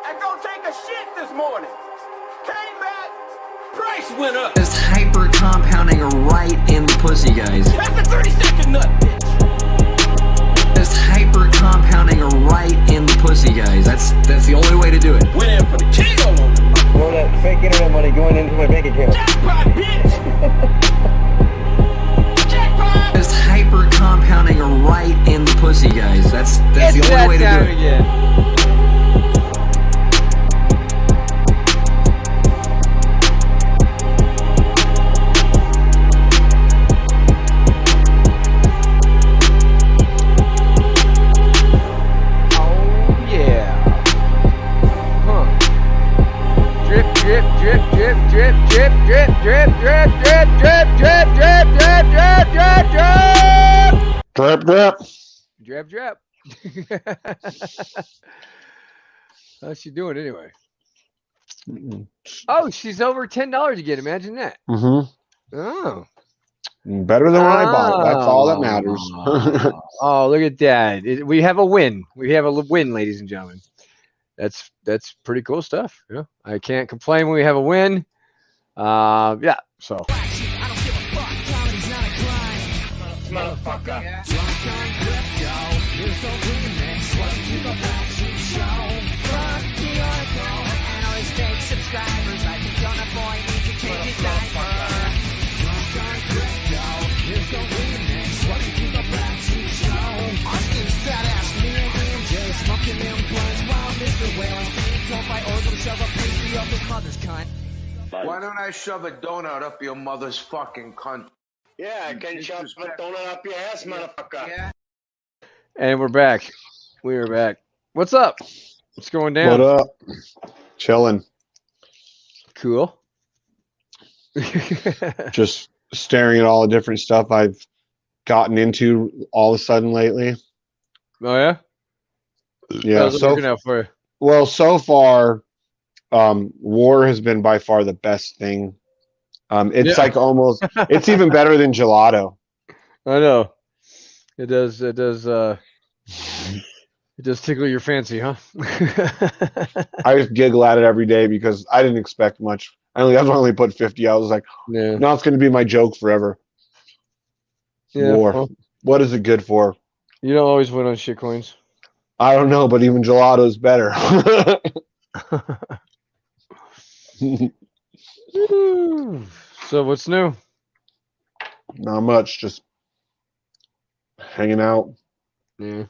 and go take a shit this morning. Came back, price went up. Just hyper compounding right in the pussy, guys. That's a 30-second nut, bitch. Just hyper compounding right in the pussy, guys. That's the only way to do it. Went in for the kilo on it. All that fake internet money going into my bank account. Jackpot, bitch. Jackpot. Just hyper compounding right in the pussy, guys. That's the only way to do it. Again. Drip. How's she doing anyway? Oh, she's over $10 again. Imagine that. Mm-hmm. Oh. Better than when I bought it. That's all that matters. Oh, look at that. We have a win. We have a win, ladies and gentlemen. That's pretty cool stuff. You know, I can't complain when we have a win. Yeah, so. Motherfucker. Why don't I shove a donut up your mother's fucking cunt? Yeah, I can shove a donut up your ass, motherfucker. Yeah. And we're back. We are back. What's up? What's going down? What up? Chilling. Cool. Just staring at all the different stuff I've gotten into all of a sudden lately. Oh yeah? Yeah. How's it working out for you? Well, so far, war has been by far the best thing. It's like almost, it's even better than gelato. I know. It does. It does tickle your fancy, huh? I just giggle at it every day because I didn't expect much. I only put 50. I was like, Yeah. now it's going to be my joke forever. Yeah. War. Well, What is it good for? you don't always win on shit coins. I don't know, but even gelato's better. So what's new? Not much. Just hanging out, Yeah.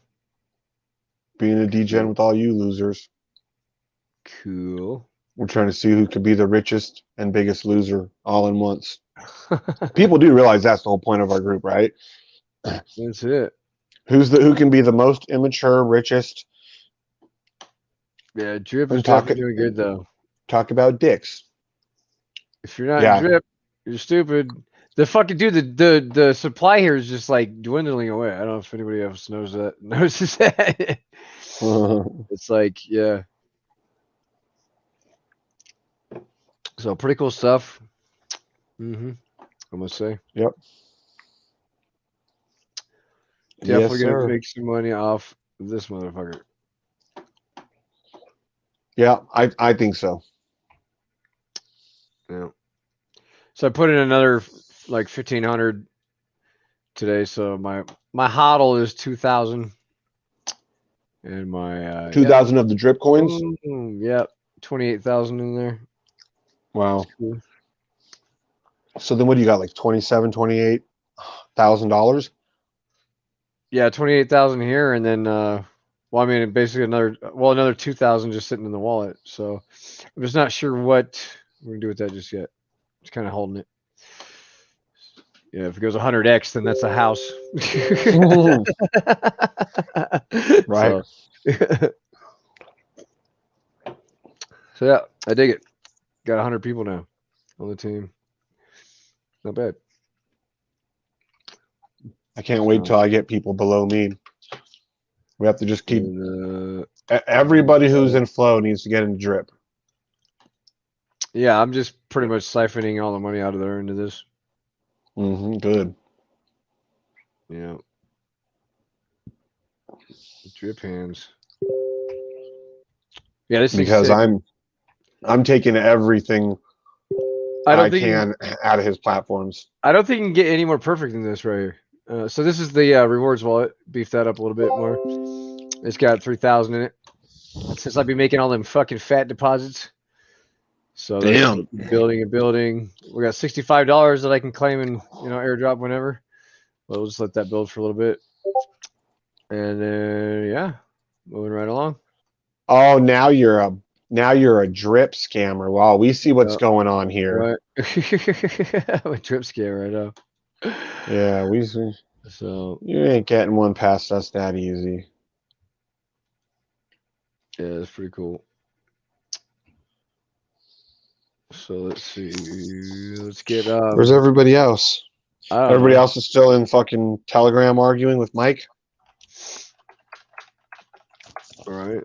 being a degen with all you losers. Cool. We're trying to see who could be the richest and biggest loser all in once. People do realize that's the whole point of our group, right? That's it. Who can be the most immature, richest? Yeah, Drip And is definitely doing good though. Talk about dicks. If you're not Yeah. Drip, you're stupid. The fucking dude, the supply here is just like dwindling away. I don't know if anybody else notices that. It's like, yeah. So pretty cool stuff. I must say. Yep. Definitely Yes, gonna sir. make some money off this motherfucker. Yeah, I think so. Yeah. So I put in another like 1,500 today. So my hodl is 2,000, and my 2,000 of the drip coins. Yep, 28,000 in there. Wow. Cool. So then what do you got? Like $28,000? Yeah, 28,000 here, and then well, I mean, basically another 2,000 just sitting in the wallet. So I'm just not sure what we're gonna do with that just yet. Just kind of holding it. Yeah, if it goes 100x, then that's a house. Right. So yeah, I dig it. Got 100 people now on the team. Not bad. I can't wait till I get people below me. We have to just keep everybody who's in flow needs to get into drip. Yeah, I'm just pretty much siphoning all the money out of there into this. Good. Yeah. Drip hands. Yeah, this is because sick. I'm taking everything I can out of his platforms. I don't think you can get any more perfect than this right here. So this is the rewards wallet. Beef that up a little bit more. It's got 3,000 in it. Since I've been making all them fucking fat deposits. So Damn. building and building. We got $65 that I can claim and airdrop whenever. We'll just let that build for a little bit. And then yeah, moving right along. Oh, now you're a drip scammer. Wow, we see what's going on here. Right. I'm a drip scammer right now. Yeah, So you ain't getting one past us that easy. yeah, it's pretty cool. So let's see. Let's get Where's everybody else? Everybody know. else is still in fucking Telegram arguing with Mike. All right.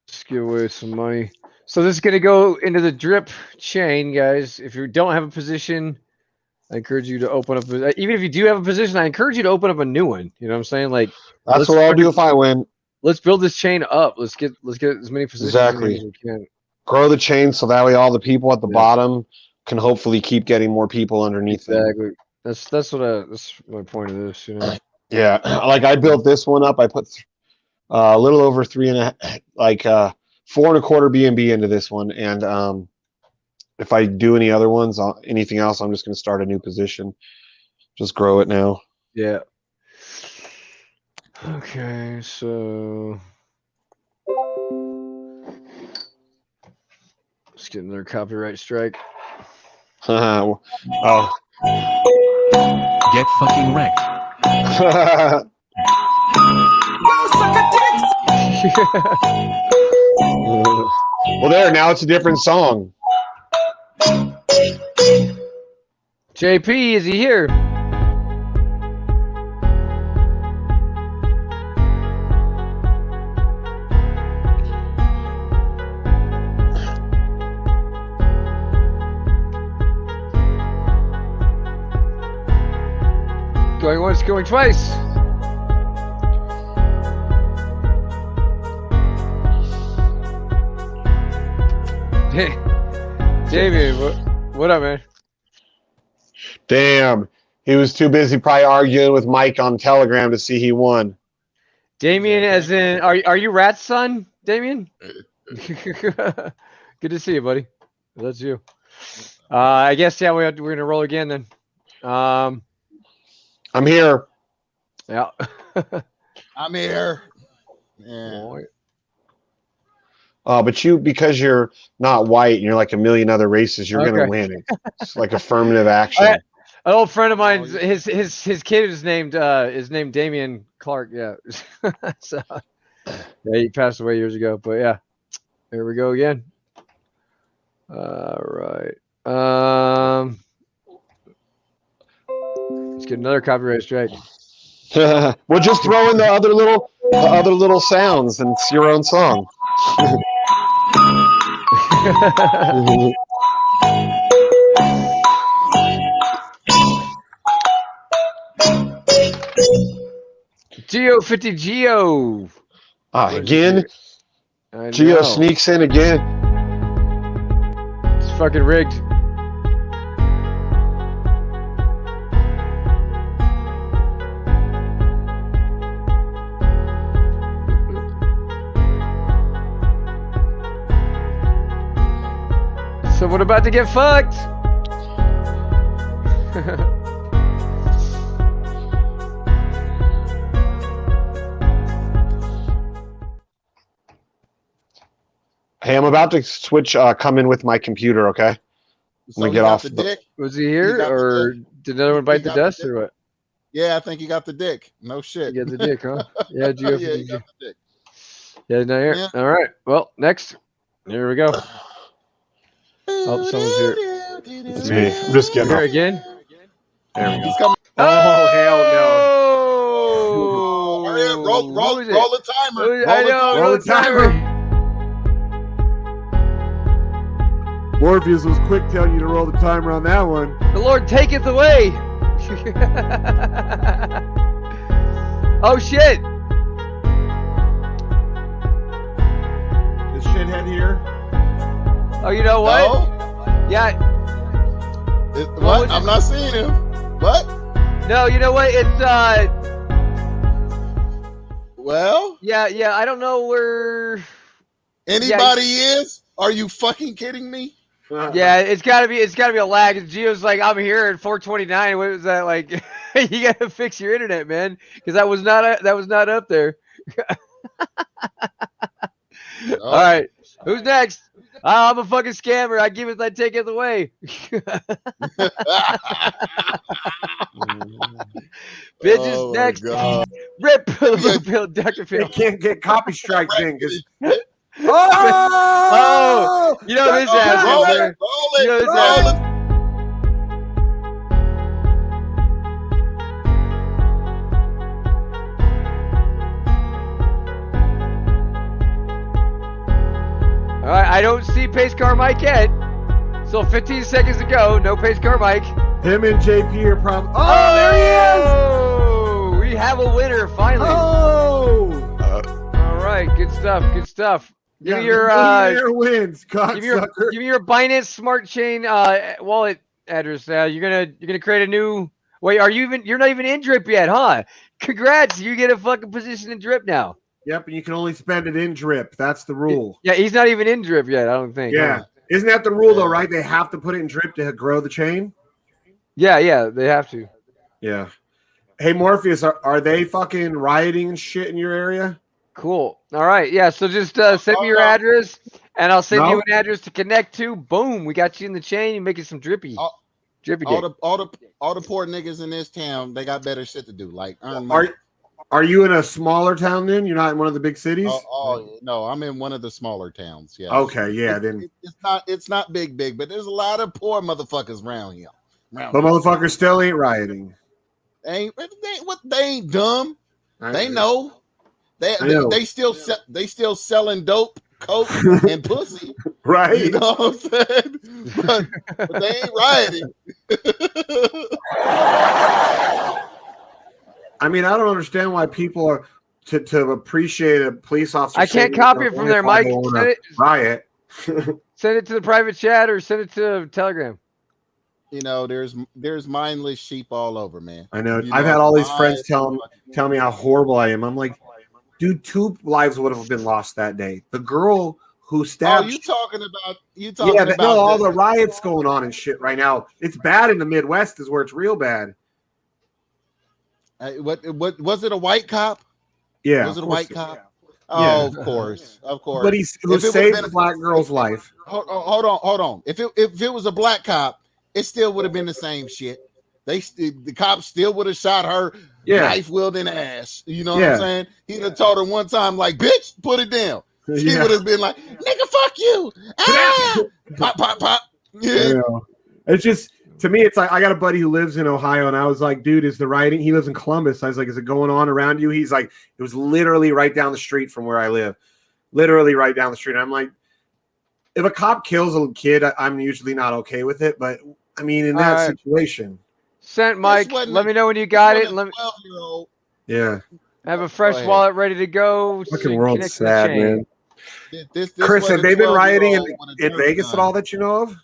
Let's give away some money. So this is gonna go into the drip chain, guys. If you don't have a position, I encourage you to open up. Even if you do have a position, I encourage you to open up a new one. You know what I'm saying? Like That's what I'll do if I win. Let's build this chain up. Let's get as many positions Exactly. as we can. Grow the chain so that way all the people at the bottom can hopefully keep getting more people underneath them. Exactly. That's my point of this. Yeah, like I built this one up. I put a little over 4.25 BNB into this one, and if I do any other ones, anything else, I'm just going to start a new position. Just grow it now. Yeah. Okay, so let's get another copyright strike. Oh. Get fucking wrecked. Well, there, now it's a different song. JP, is he here? Going once, going twice. Jamie, what up, man? Damn, he was too busy probably arguing with Mike on Telegram to see he won. Damien, as in, are you Rat's son, Damien? Good to see you, buddy. That's you. I guess we're gonna roll again then. I'm here. Yeah. I'm here. Yeah. But because you're not white and you're like a million other races, you're gonna win. It's like affirmative action. An old friend of mine, his kid is named Damian Clark. Yeah. So yeah, he passed away years ago. But yeah, here we go again. All right. Let's get another copyright strike. We'll just throw in the other little sounds, and it's your own song. Geo 50 Geo. Again? Geo sneaks in again. It's fucking rigged. Someone about to get fucked. Hey, I'm about to switch. Come in with my computer, okay? I'm gonna get off. Was he here, or did another one bite the dust, or what? Yeah, I think he got the dick. No shit. You got the dick, huh? Yeah, Geo. Yeah, he got the dick. Yeah, not here. Yeah. All right. Well, next. Here we go. Oh, someone's here. It's me. I'm just getting here again. There we go. He's coming. Oh, hell no. Hurry up, roll the timer. Roll the timer. Morpheus was quick telling you to roll the timer on that one. The Lord taketh away. Oh shit. ad here? Oh, you know what? No? Yeah. What? I'm not seeing him. What? No, you know what? It's Well, yeah. I don't know where. anybody is? Are you fucking kidding me? Yeah, it's gotta be a lag. Gio's like, I'm here at 429. What was that like? You gotta fix your internet, man, because that was not up there. All right, who's next? Oh, I'm a fucking scammer. I give it, I take it away. Bitches Oh my next. God. Rip Phil, Dr. Phil. They can't get copy strike thing because. Oh, you know this ass Roll is it, there. roll You know it, this roll ass. it. All right, I don't see Pace Car Mike yet. Still 15 seconds to go. No Pace Car Mike. Him and JP are probably. Oh, there he is! Oh, we have a winner finally. Oh! All right, good stuff. Good stuff. Give Yeah, me your millionaire wins, give me cocksucker. your Binance Smart Chain wallet address. You're gonna create a new. Wait, you're not even in Drip yet, huh? Congrats, you get a fucking position in Drip now. Yep, and you can only spend it in Drip. That's the rule. Yeah, he's not even in Drip yet. I don't think. Yeah. Huh? Isn't that the rule, though, right? They have to put it in Drip to grow the chain? Yeah, they have to. Yeah. Hey, Morpheus, are they fucking rioting and shit in your area? Cool. All right. Yeah. So just send me your address, and I'll send you an address to connect to. Boom. We got you in the chain. You're making some drippy. Drippy. All the poor niggas in this town, they got better shit to do. Like earn money. Are you in a smaller town then? You're not in one of the big cities? Oh no, I'm in one of the smaller towns. Yeah. Okay, yeah. Then it's not big, but there's a lot of poor motherfuckers around here. But motherfuckers still ain't rioting. They ain't dumb. They know. They still selling dope, coke, and pussy. Right. You know what I'm saying? But they ain't rioting. I mean, I don't understand why people are to appreciate a police officer. I can't copy it from there, Mike. Send it, riot. Send it to the private chat or send it to Telegram. You know, there's mindless sheep all over, man. I know. You I've know, had all these friends tell me how horrible I am. I'm like, dude, 2 lives would have been lost that day. The girl who stabbed. Oh, you talking about all the riots going on and shit right now. It's bad in the Midwest, is where it's real bad. What was it? A white cop? Yeah, was it a white cop? Yeah. Oh, of course. But who saved the black girl's life. Hold on. If it was a black cop, it still would have been the same shit. The cops still would have shot her, knife wielding ass. You know what I'm saying? He'd have told her one time, like, bitch, put it down. She would have been like, nigga, fuck you. Ah! Pop, pop, pop. Yeah. It's just, to me, it's like, I got a buddy who lives in Ohio, and I was like, dude, is the rioting? He lives in Columbus. I was like, is it going on around you? He's like, it was literally right down the street from where I live. Literally right down the street. I'm like, if a cop kills a kid, I'm usually not okay with it. But, I mean, in that situation. Sent Mike. Let me know when you got it. Let me. Yeah. Have a fresh wallet ready to go. Fucking world's sad, man. Chris, have they been rioting in Vegas at all that you know of?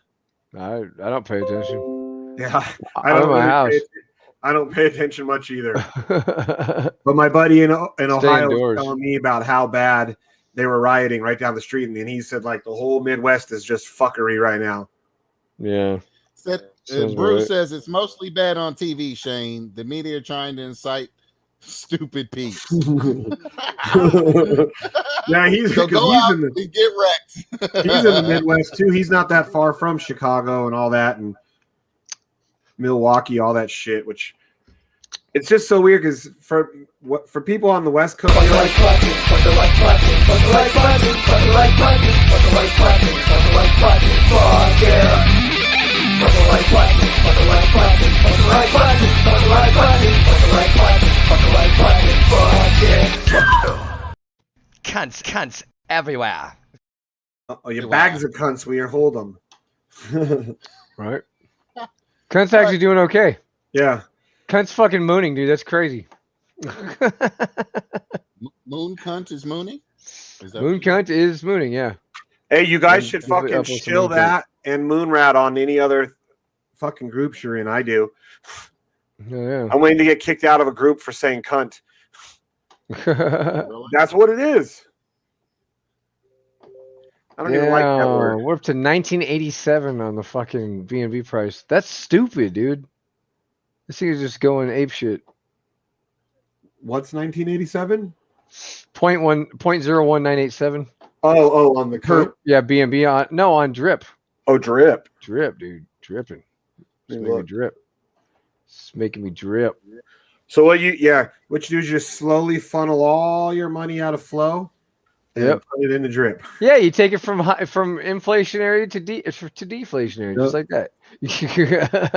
I don't pay attention. Yeah, I don't pay attention much either. But my buddy in Ohio was telling me about how bad they were rioting right down the street, and he said like the whole Midwest is just fuckery right now. Yeah. Bruce says it's mostly bad on TV, Shane. The media are trying to incite stupid peeps. Yeah, he's so go out and get wrecked. He's in the Midwest too. He's not that far from Chicago and all that, and Milwaukee, all that shit. Which it's just so weird because for people on the West Coast, Cunts everywhere. Oh, your bags are cunts. We hold them. Right. Cunt's actually doing okay. Yeah. Cunt's fucking mooning, dude. That's crazy. Moon cunt is mooning? Moon cunt is mooning, yeah. Hey, you guys And should definitely fucking upload some shill content. that and Moonrat on any other fucking groups you're in. I do. Yeah. I'm waiting to get kicked out of a group for saying cunt. That's what it is. I don't even like that word. We're up to 1987 on the fucking BNB price. That's stupid, dude. This thing is just going ape shit. What's 1987? 0.01987 Oh, on the per cunt. BNB on drip. Oh, drip. Drip, dude. Dripping. It's Hey, making me look. drip. It's making me drip. So what you do is just slowly funnel all your money out of flow and Yep. put it into drip. Yeah, you take it from inflationary to deflationary, just like that.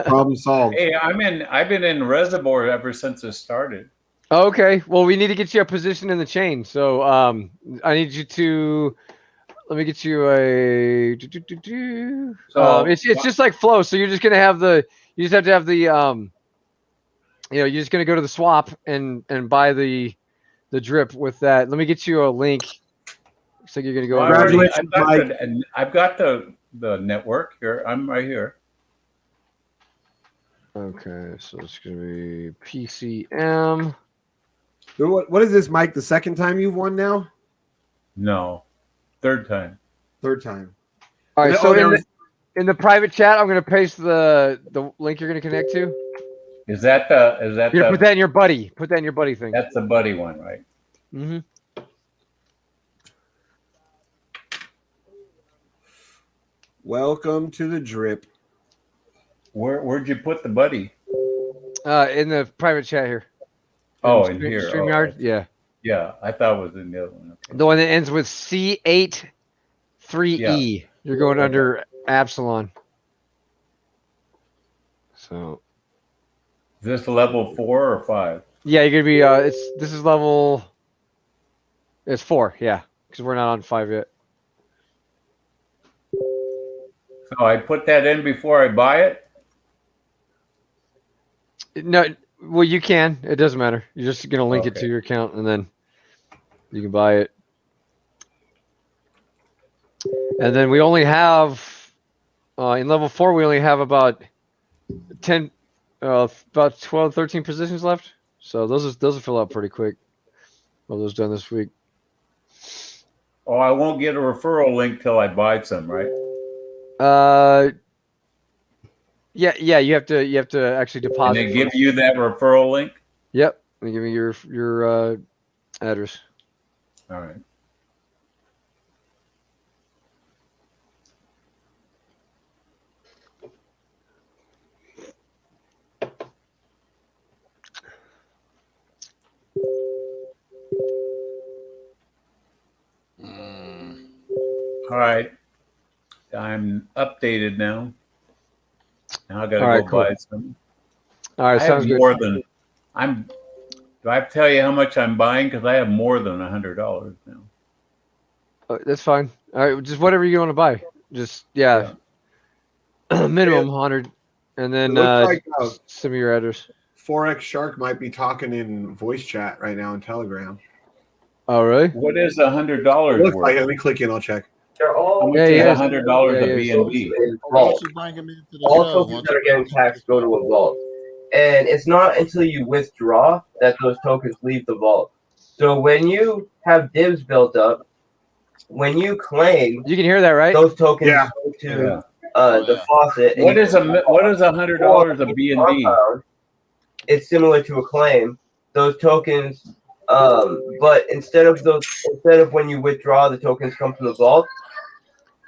Problem solved. Hey, I've been in reservoir ever since it started. Okay, well, we need to get you a position in the chain. So I need you to let me get you a. So it's just like flow. So you're just gonna have you just have to have the you're just gonna go to the swap and buy the drip with that. Let me get you a link. Looks like you're gonna go. Well, Congratulations, Mike. I've got the network here. I'm right here. Okay, so it's gonna be PCM. What is this, Mike? The second time you've won now? No, third time. Third time. All right, Oh, so in the private chat, I'm gonna paste the link you're gonna connect to. Is that You're gonna put that in your buddy. Put that in your buddy thing. That's the buddy one, right? Mm-hmm. Welcome to the drip. Where'd you put the buddy? In the private chat here. Oh, in here. StreamYard? Oh, yeah. Yeah, I thought it was in the other one. Okay. The one that ends with C83E. Yeah. You're going under Absalon. So. Is this level 4 or 5? Yeah, you're gonna be. This is level. It's 4. Yeah, because we're not on 5 yet. So I put that in before I buy it? No, well, you can. It doesn't matter. You're just gonna link it to Okay. your account, and then you can buy it. And then we only have in level 4. We only have about 10, about 12, 13 positions left. So those will fill up pretty quick. All those done this week. Oh, I won't get a referral link till I buy some, right? Yeah. You have to actually deposit. And they give you that referral link? Yep. They give me your address. All right. All right. I'm updated now. Now I gotta go buy some. All right, I sounds have good. more than do I have to tell you how much I'm buying? Because I have more than $100 now. That's fine. All right, just whatever you want to buy. Just minimum 100, and then Looks like send me your address. Forex Shark might be talking in voice chat right now in Telegram. Oh, really? What is $100 Looks worth? like, let me click in. I'll check. They're all How much is $100 of BNB? vault. Bring him into the All show. tokens that are getting taxed go to a vault. And it's not until you withdraw that those tokens leave the vault. So when you have divs built up, when you claim, you can hear that, right? Those tokens Yeah. go to the faucet. What is $100 of BNB? It's similar to a claim. Those tokens, but instead of when you withdraw, the tokens come from the vault.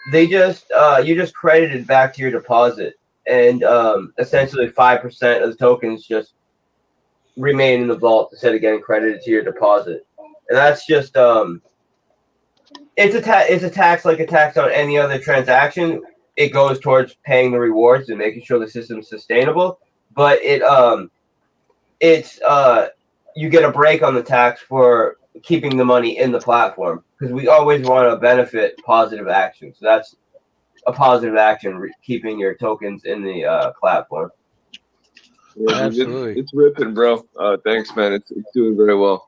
They just you just credited back to your deposit, and essentially 5% of the tokens just remain in the vault instead of getting credited to your deposit. And that's just it's a tax like a tax on any other transaction. It goes towards paying the rewards and making sure the system's sustainable. But it's you get a break on the tax for keeping the money in the platform, because we always want to benefit positive action. So that's a positive action, keeping your tokens in the platform. Absolutely. It's ripping, bro. Thanks, man. It's doing very well.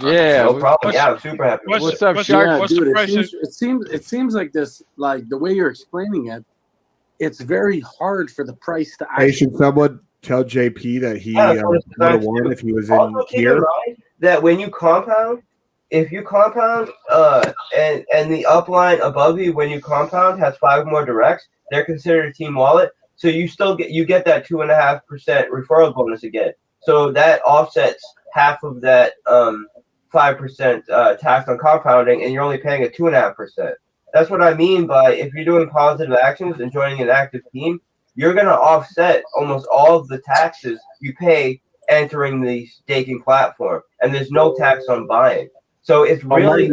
Yeah. No problem. Yeah, I'm super happy. What's up, Shark? Yeah, What's the dude, price? it seems like this, like the way you're explaining it, it's very hard for the price to Hey, actually. should someone tell JP that he Yeah, that's what it's would have designed to won do. if he was in Also, keep in here? mind that when you compound, if you compound, and the upline above you when you compound has 5 more directs, they're considered a team wallet. So you still get that 2.5% referral bonus again. So that offsets half of that 5% tax on compounding, and you're only paying a 2.5%. That's what I mean by if you're doing positive actions and joining an active team, you're going to offset almost all of the taxes you pay entering the staking platform, and there's no tax on buying. So it's really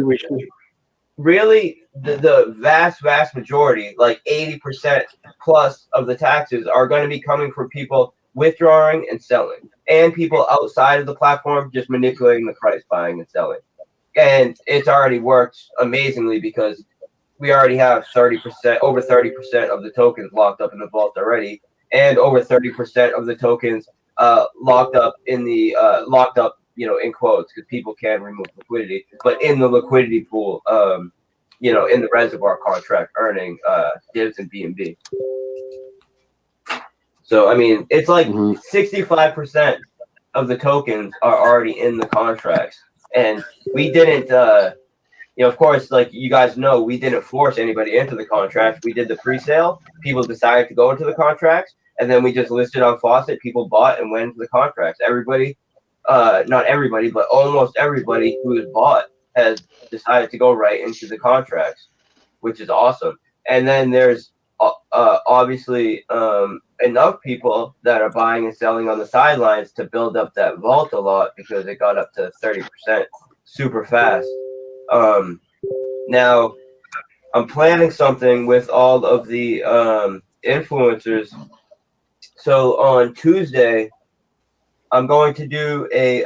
the vast majority, like 80% plus of the taxes are going to be coming from people withdrawing and selling, and people outside of the platform just manipulating the price, buying and selling. And it's already worked amazingly because we already have over 30% of the tokens locked up in the vault already, and over 30% of the tokens locked up, in quotes, because people can remove liquidity, but in the liquidity pool, in the reservoir contract, earning divs and BNB. So I mean, it's like 65% of the tokens are already in the contracts, and we didn't. Of course, like you guys know, we didn't force anybody into the contract. We did the pre-sale. People decided to go into the contracts, and then we just listed on Faucet. People bought and went into the contracts. Everybody, not everybody, but almost everybody who has bought has decided to go right into the contracts, which is awesome. And then there's obviously enough people that are buying and selling on the sidelines to build up that vault a lot because it got up to 30% super fast. Now I'm planning something with all of the influencers. So on Tuesday, I'm going to do a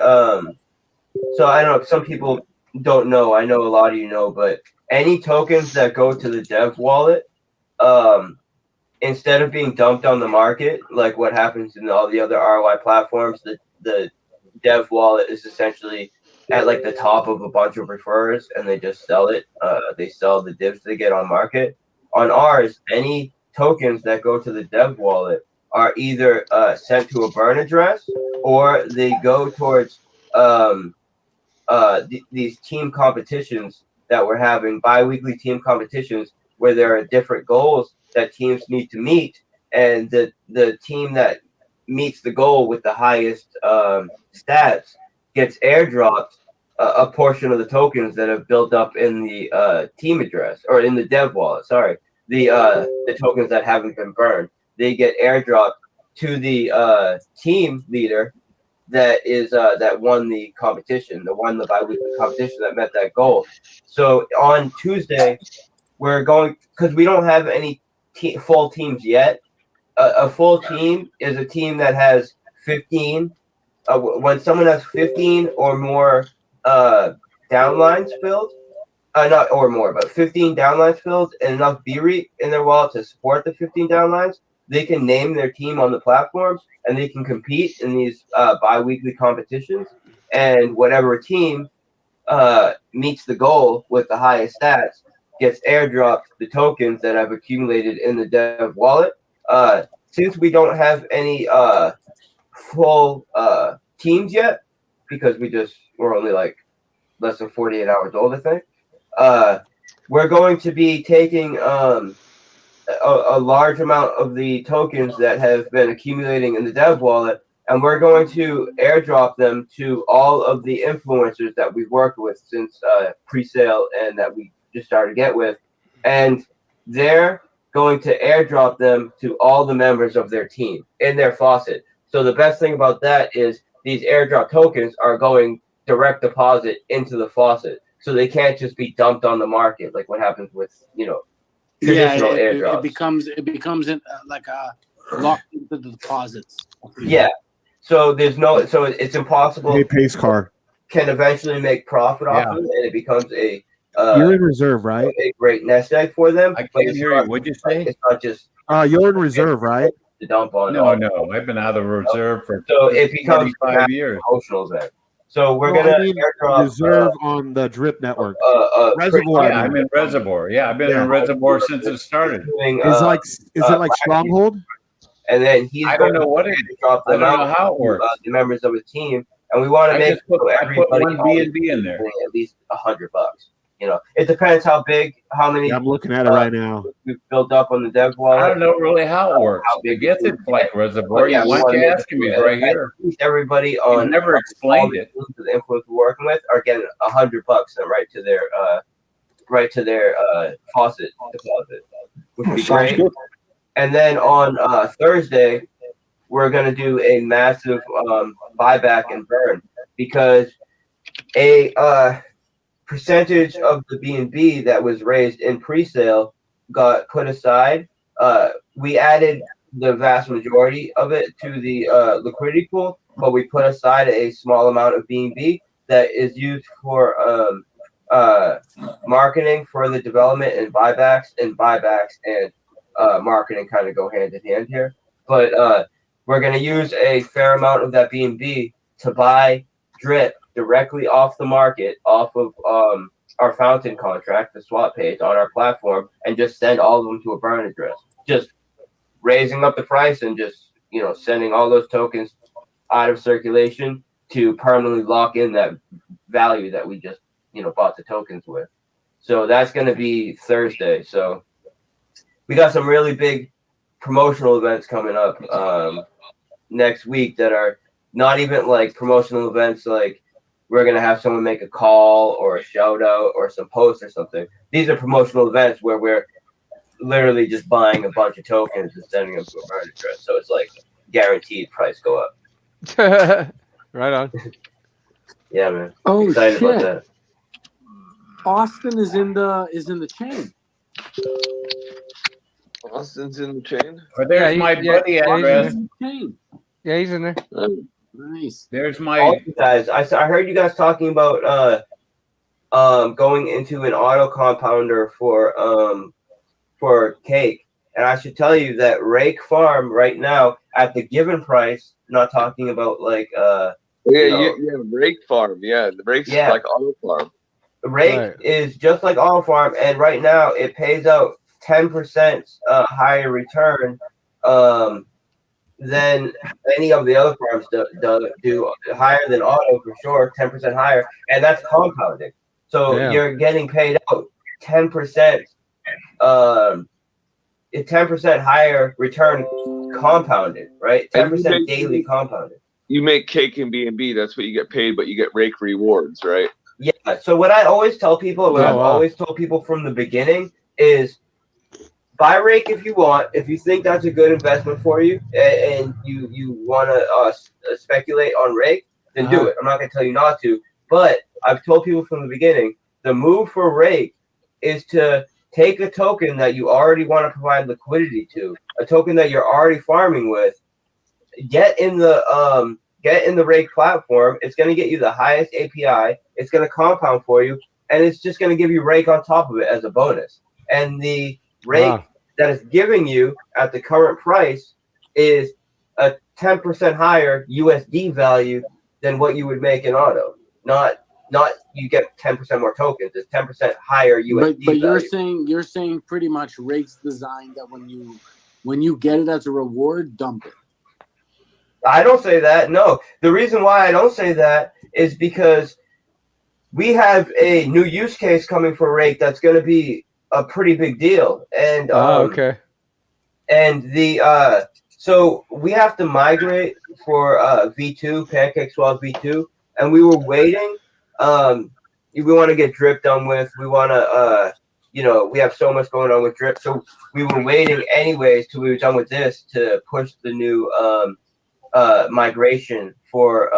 so I don't know, some people don't know, I know a lot of you know, but any tokens that go to the dev wallet, instead of being dumped on the market, like what happens in all the other ROI platforms, the dev wallet is essentially at like the top of a bunch of referrers, and they just sell it. They sell the divs they get on market. On ours, any tokens that go to the dev wallet are either sent to a burn address, or they go towards these team competitions that we're having, bi-weekly team competitions, where there are different goals that teams need to meet, and the team that meets the goal with the highest stats gets airdropped a portion of the tokens that have built up in the team address, or in the dev wallet. Sorry, the tokens that haven't been burned, they get airdropped to the team leader that is that won the competition, that won the bi-weekly competition, that met that goal. So on Tuesday, we're going, because we don't have any full teams yet. A full team is a team that has 15. When someone has 15 or more downlines filled, not or more, but 15 downlines filled and enough BREIT in their wallet to support the 15 downlines, they can name their team on the platform, and they can compete in these bi-weekly competitions. And whatever team meets the goal with the highest stats gets airdropped the tokens that I've accumulated in the dev wallet. Since we don't have any full teams yet, because we're only like less than 48 hours old, I think, we're going to be taking a large amount of the tokens that have been accumulating in the dev wallet, and we're going to airdrop them to all of the influencers that we've worked with since pre-sale, and that we just started to get with, and they're going to airdrop them to all the members of their team in their faucet. So the best thing about that is these airdrop tokens are going direct deposit into the faucet, so they can't just be dumped on the market like what happens with traditional airdrops. It becomes like locked into the deposits. Yeah. So so it's impossible. Hey, pace car can eventually make profit off of it, and it becomes a you're in reserve, right? A great nest egg for them. I can't hear you. What'd you say? It's not just you're in reserve, right? to dump on. No, I've been out of reserve for so it becomes 45 years. Promotional event. So we're No, gonna I mean, airdrop reserve on the drip network. Reservoir. Yeah, I'm in Reservoir. Yeah, I've been in Reservoir since it started. Doing, Is it like Stronghold? And then he's I don't know what it is. drop I them don't know out how it to, works. the members of his team, and we want to make I put everybody one B&B in there. at least $100. You know, it depends how big, how many. Yeah, I'm looking at it right now. We've built up on the dev wallet. I don't know really how it works. I guess it's like Reservoir. Yeah, why don't you ask me right here? At least everybody on You never explained it. The influence we're working with are getting $100 right to their faucet deposit, which would be great. Good. And then on Thursday, we're going to do a massive buyback and burn because a percentage of the B&B that was raised in pre-sale got put aside. We added the vast majority of it to the liquidity pool, but we put aside a small amount of B&B that is used for marketing for the development and buybacks and marketing kind of go hand in hand here. But we're going to use a fair amount of that B&B to buy drip directly off the market, off of our fountain contract, the swap page on our platform, and just send all of them to a burn address. Just raising up the price and just, sending all those tokens out of circulation to permanently lock in that value that we just, bought the tokens with. So that's going to be Thursday. So we got some really big promotional events coming up next week that are not even like promotional events like we're going to have someone make a call or a shout out or some post or something. These are promotional events where we're literally just buying a bunch of tokens and sending them to a burn address. So it's like guaranteed price go up. Right on. Yeah, man. Oh, Excited about shit. that. Austin is in the chain. Austin's in the chain. But there's my buddy address. Yeah, he's in there. Nice. There's my Also, guys. I heard you guys talking about going into an auto compounder for cake, and I should tell you that Rake Farm right now at the given price. Not talking about like you have Rake Farm. Yeah, the Rake's like Auto Farm. Rake is just like Auto Farm, and right now it pays out 10% higher return than any of the other farms do higher than Auto for sure, 10% higher, and that's compounding. So you're getting paid out 10%, 10% higher return compounded, right? 10% daily compounded. You make cake and B&B, that's what you get paid, but you get Rake rewards, right? Yeah. So what I always tell people, I've always told people from the beginning is buy Rake if you want. If you think that's a good investment for you and you want to speculate on Rake, then do it. I'm not going to tell you not to. But I've told people from the beginning, the move for Rake is to take a token that you already want to provide liquidity to, a token that you're already farming with, get in the Rake platform. It's going to get you the highest API. It's going to compound for you, and it's just going to give you Rake on top of it as a bonus. And the Rake that it's giving you at the current price is a 10% higher USD value than what you would make in Auto. Not you get 10% more tokens. It's 10% higher USD. But value. you're saying pretty much Rake's designed that when you get it as a reward, dump it. I don't say that. No, the reason why I don't say that is because we have a new use case coming for Rake that's going to be a pretty big deal. And okay. And the so we have to migrate for V2 PancakeSwap V2, and we were waiting. We want to get drip done with. We want to we have so much going on with drip, so we were waiting anyways till we were done with this to push the new migration for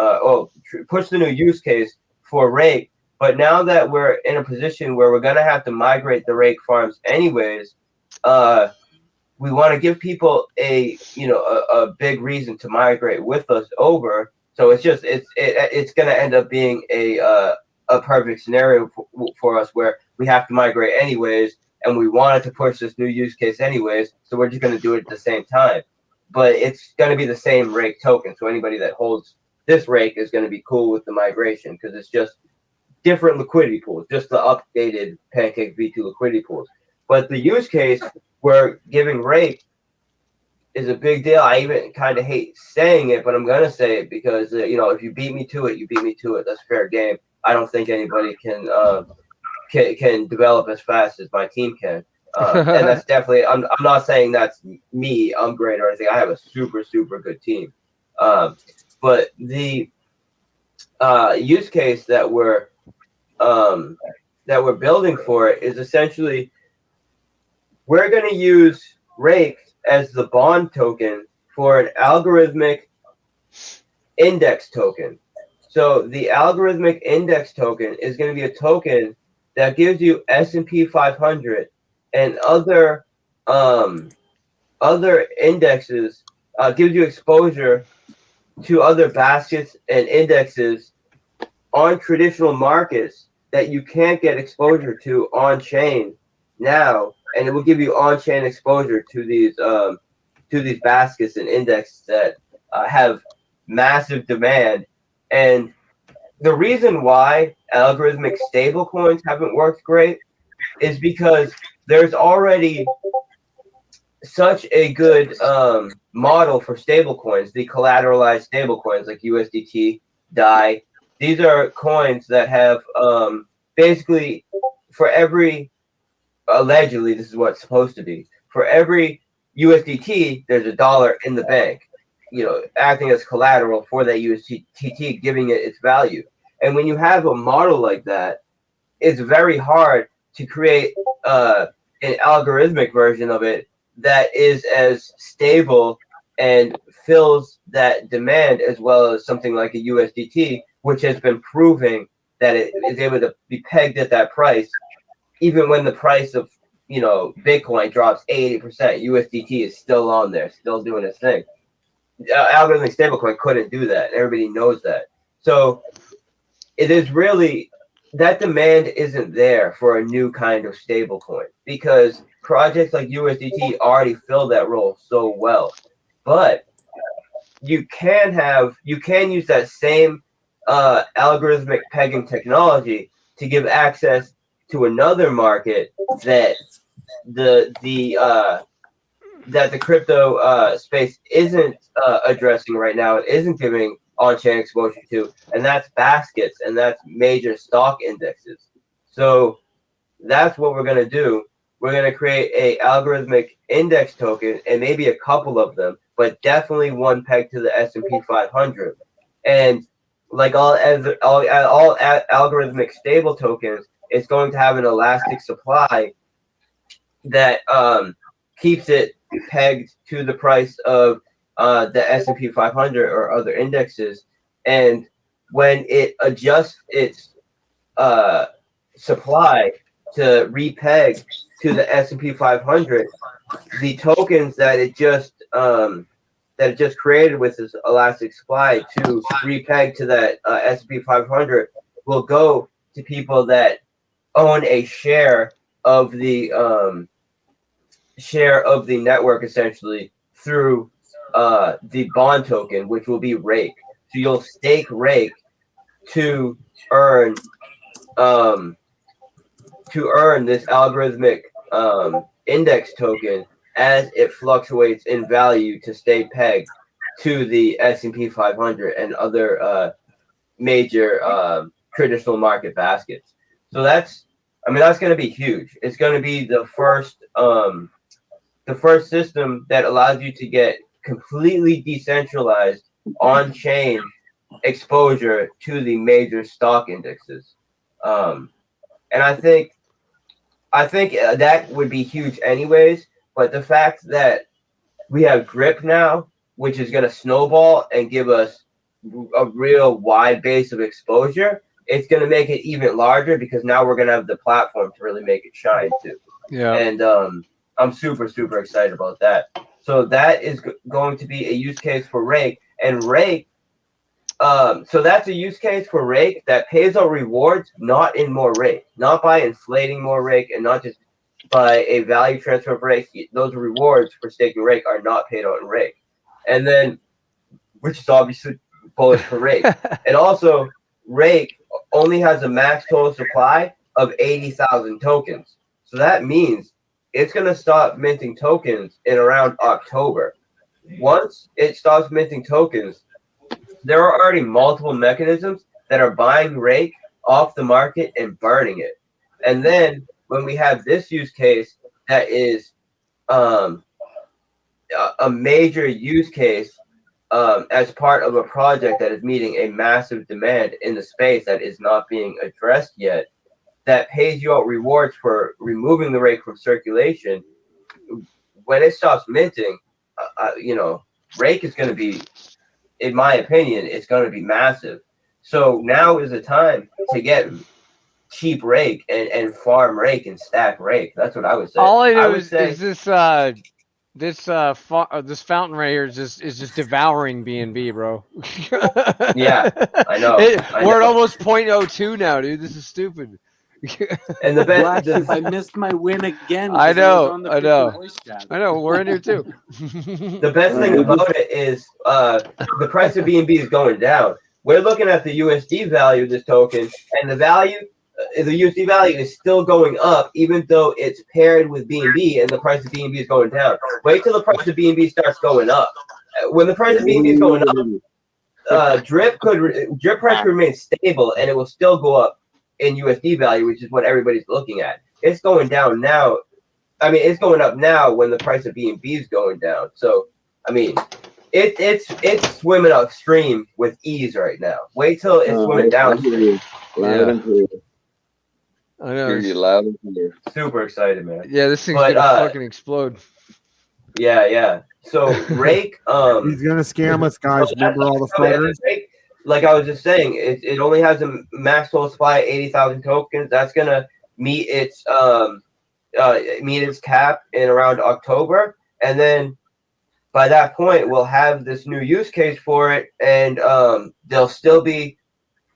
push the new use case for Rake. But now that we're in a position where we're gonna have to migrate the Rake farms anyways, we want to give people a big reason to migrate with us over. So it's gonna end up being a perfect scenario for us where we have to migrate anyways, and we wanted to push this new use case anyways. So we're just gonna do it at the same time. but it's going to be the same rake token. So anybody that holds this rake is going to be cool with the migration because it's just different liquidity pools, just the updated Pancake V2 liquidity pools. But the use case where giving rake is a big deal. I even kind of hate saying it, but I'm going to say it because, if you beat me to it, you beat me to it. That's fair game. I don't think anybody can develop as fast as my team can. And that's definitely, I'm not saying that's me, I'm great or anything. I have a super, super good team. But the use case that we're building for it is essentially we're going to use rake as the bond token for an algorithmic index token. So the algorithmic index token is going to be a token that gives you S&P 500 and other indexes, gives you exposure to other baskets and indexes on traditional markets that you can't get exposure to on chain now, and it will give you on-chain exposure to these baskets and indexes that have massive demand. And the reason why algorithmic stablecoins haven't worked great is because there's already such a good model for stablecoins, the collateralized stablecoins like USDT, DAI. These are coins that have basically for every, allegedly, this is what it's supposed to be. For every USDT, there's $1 in the bank, acting as collateral for that USDT, giving it its value. And when you have a model like that, it's very hard to create an algorithmic version of it that is as stable and fills that demand as well as something like a USDT, which has been proving that it is able to be pegged at that price. Even when the price of, Bitcoin drops 80%, USDT is still on there, still doing its thing. Algorithmic stablecoin couldn't do that. Everybody knows that. So it is really, that demand isn't there for a new kind of stablecoin because projects like USDT already fill that role so well. But you can use that same algorithmic pegging technology to give access to another market that the crypto space isn't addressing right now. It isn't giving on-chain exposure to, and that's baskets and that's major stock indexes. So that's what we're going to do. We're going to create a algorithmic index token and maybe a couple of them, but definitely one pegged to the S&P 500. And like all algorithmic stable tokens, it's going to have an elastic supply that keeps it pegged to the price of the S&P 500 or other indexes. And when it adjusts its supply to repeg to the S&P 500, the tokens that it just created with this elastic supply to repeg to that S&P 500 will go to people that own a share of the network, essentially through the bond token, which will be rake. So you'll stake rake to earn this algorithmic index token as it fluctuates in value to stay pegged to the S&P 500 and other major traditional market baskets. So that's going to be huge. It's going to be the first system that allows you to get completely decentralized on-chain exposure to the major stock indexes. And I think that would be huge anyways, but the fact that we have Grip now, which is going to snowball and give us a real wide base of exposure, it's going to make it even larger because now we're going to have the platform to really make it shine too. Yeah. And I'm super, super excited about that. So that is going to be a use case for Rake. And Rake, so that's a use case for Rake that pays out rewards, not in more Rake, not by inflating more Rake and not just by a value transfer of Rake. Those rewards for staking Rake are not paid out in Rake. and then which is obviously bullish for Rake. And also, Rake only has a max total supply of 80,000 tokens. So that means it's going to stop minting tokens in around October. Once it stops minting tokens, there are already multiple mechanisms that are buying Rake off the market and burning it. And then when we have this use case that is a major use case as part of a project that is meeting a massive demand in the space that is not being addressed yet, that pays you out rewards for removing the Rake from circulation, when it stops minting, Rake is going to be, in my opinion, it's going to be massive. So now is the time to get cheap Rake and farm Rake and stack Rake. That's what I would say. All I know is this fountain right here is just devouring BNB, bro. Yeah, I know. We're at almost 0.02 now, dude. This is stupid. And the best, BlackSheep, I missed my win again. I know. Voice chat. I know. We're in here too. The best thing about it is the price of BNB is going down. We're looking at the USD value of this token, and the USD value is still going up, even though it's paired with BNB, and the price of BNB is going down. Wait till the price of BNB starts going up. When the price of BNB is going up, drip price could remain stable, and it will still go up in USD value, which is what everybody's looking at. It's going down now. I mean, it's going up now when the price of BNB is going down. So, I mean, it's swimming upstream with ease right now. Wait till it's swimming downstream. Loud and clear. I know. Hear you loud and clear. Super excited, man. Yeah, this thing's gonna fucking explode. Yeah. So Rake, he's gonna scam us, guys. Remember all the fuckers. Like I was just saying, it only has a max total supply of 80,000 tokens. That's gonna meet its cap in around October, and then by that point we'll have this new use case for it, and there'll still be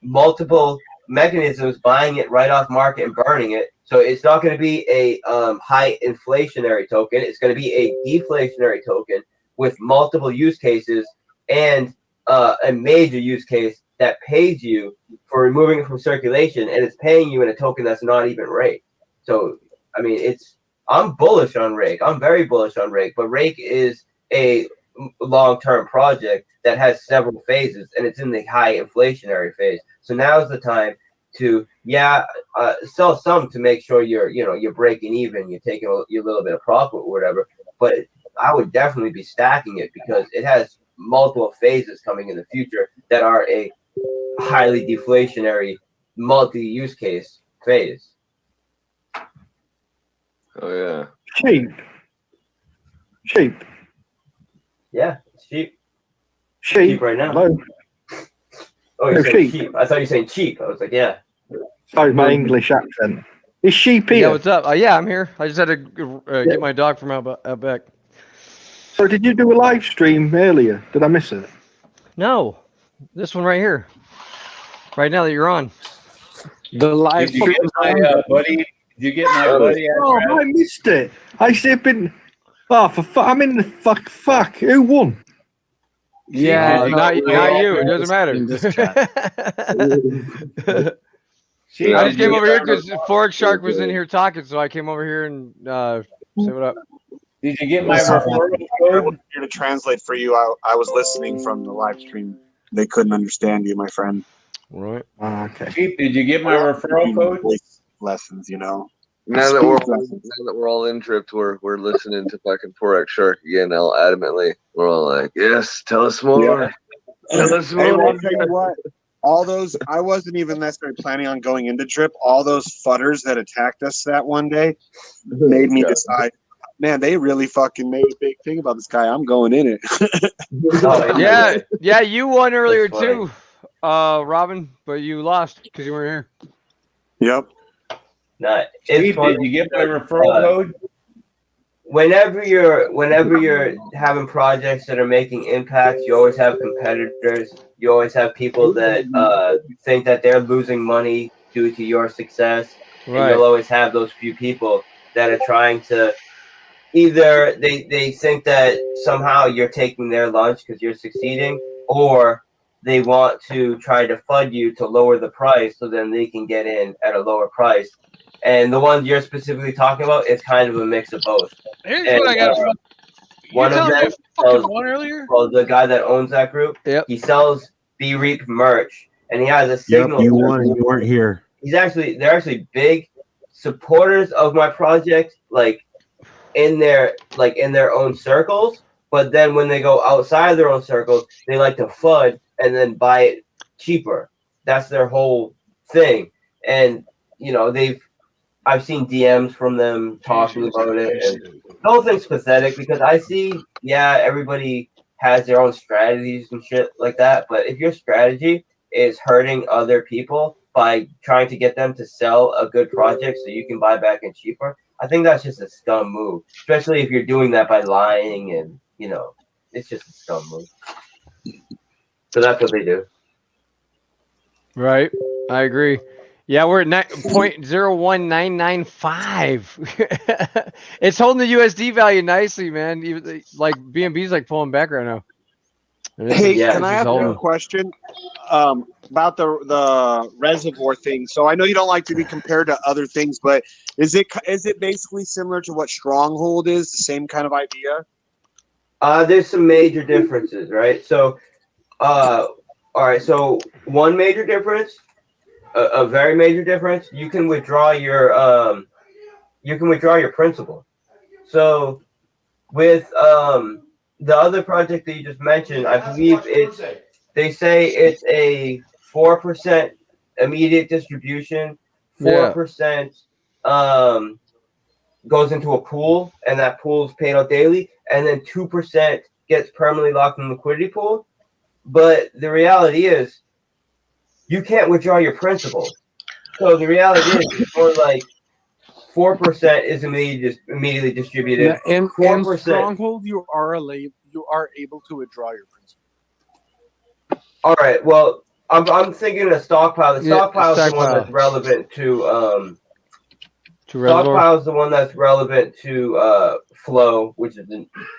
multiple mechanisms buying it right off market and burning it. So it's not going to be a high inflationary token. It's going to be a deflationary token with multiple use cases and a major use case that pays you for removing it from circulation, and it's paying you in a token that's not even Rake. So, I mean, I'm bullish on Rake. I'm very bullish on Rake, but Rake is a long-term project that has several phases, and it's in the high inflationary phase. So now's the time to sell some to make sure you're breaking even, you're taking your little bit of profit or whatever. But I would definitely be stacking it because it has multiple phases coming in the future that are a highly deflationary multi-use case phase. Oh yeah. Cheap. Yeah, it's cheap. Cheap right now. Hello. Oh, you're saying cheap. I thought you were saying cheap. I was like, yeah. Sorry, my English accent. Is Sheep here? Yeah, what's up? Yeah, I'm here. I just had to get my dog from out back. So did you do a live stream earlier? Did I miss it? No, this one right here. Right now that you're on. The live Did you get my buddy? Did you get my buddy? Oh, I missed it. I said, been. Oh, for fuck! I'm in the fuck. Who won? Yeah, not you. It doesn't matter. I just came over here because Forex Shark was in here talking, so I came over here and say what up. Did you get my referral I code? wasn't here to translate for you. I was listening from the live stream. They couldn't understand you, my friend. Right. Okay. Chief, did you get my referral code? Voice lessons, Now that we're all in tripped, we're listening to fucking Forex Shark again. All adamantly, we're all like, "Yes, tell us more. Tell us more." Hey, well, I'll tell you what. All those, I wasn't even necessarily planning on going into drip. All those fudders that attacked us that one day made me decide, man, they really fucking made a big thing about this guy. I'm going in it. Yeah, you won earlier too, Robin, but you lost because you weren't here. Yep. Steve, did you get my referral code? Whenever you're having projects that are making impacts, you always have competitors. You always have people that think that they're losing money due to your success. Right. And you'll always have those few people that are trying to either they think that somehow you're taking their lunch because you're succeeding, or they want to try to FUD you to lower the price so then they can get in at a lower price. And the one you're specifically talking about is kind of a mix of both. Here's And, what I got. one of them fucking one earlier? Well, the guy that owns that group, he sells B-Reap merch, and he has a signal. You won. You weren't here. They're actually big supporters of my project, like in their own circles. But then when they go outside of their own circles, they like to FUD and then buy it cheaper. That's their whole thing. And I've seen DMs from them talking about it. And the whole thing's pathetic because I see, everybody has their own strategies and shit like that. But if your strategy is hurting other people by trying to get them to sell a good project so you can buy back in cheaper, I think that's just a scum move. Especially if you're doing that by lying and, it's just a scum move. So that's what they do. Right. I agree. Yeah, we're at 0.01995. It's holding the USD value nicely, man. Even, like BNB's like pulling back right now. Hey, can I ask you a question about the reservoir thing? So I know you don't like to be compared to other things, but is it basically similar to what Stronghold is? The same kind of idea? There's some major differences, right? So, all right. So one major difference. A very major difference. You can withdraw your principal. So with the other project that you just mentioned, I believe they say it's a 4% immediate distribution, 4% goes into a pool, and that pool is paid out daily, and then 2% gets permanently locked in the liquidity pool. But the reality is, you can't withdraw your principal. So the reality is it's more like 4% is immediately distributed. In 4%. Stronghold, you are able to withdraw your principal. All right. Well, I'm thinking a stockpile. The stockpile is the one that's relevant to stockpile is the one that's relevant to Flow, which is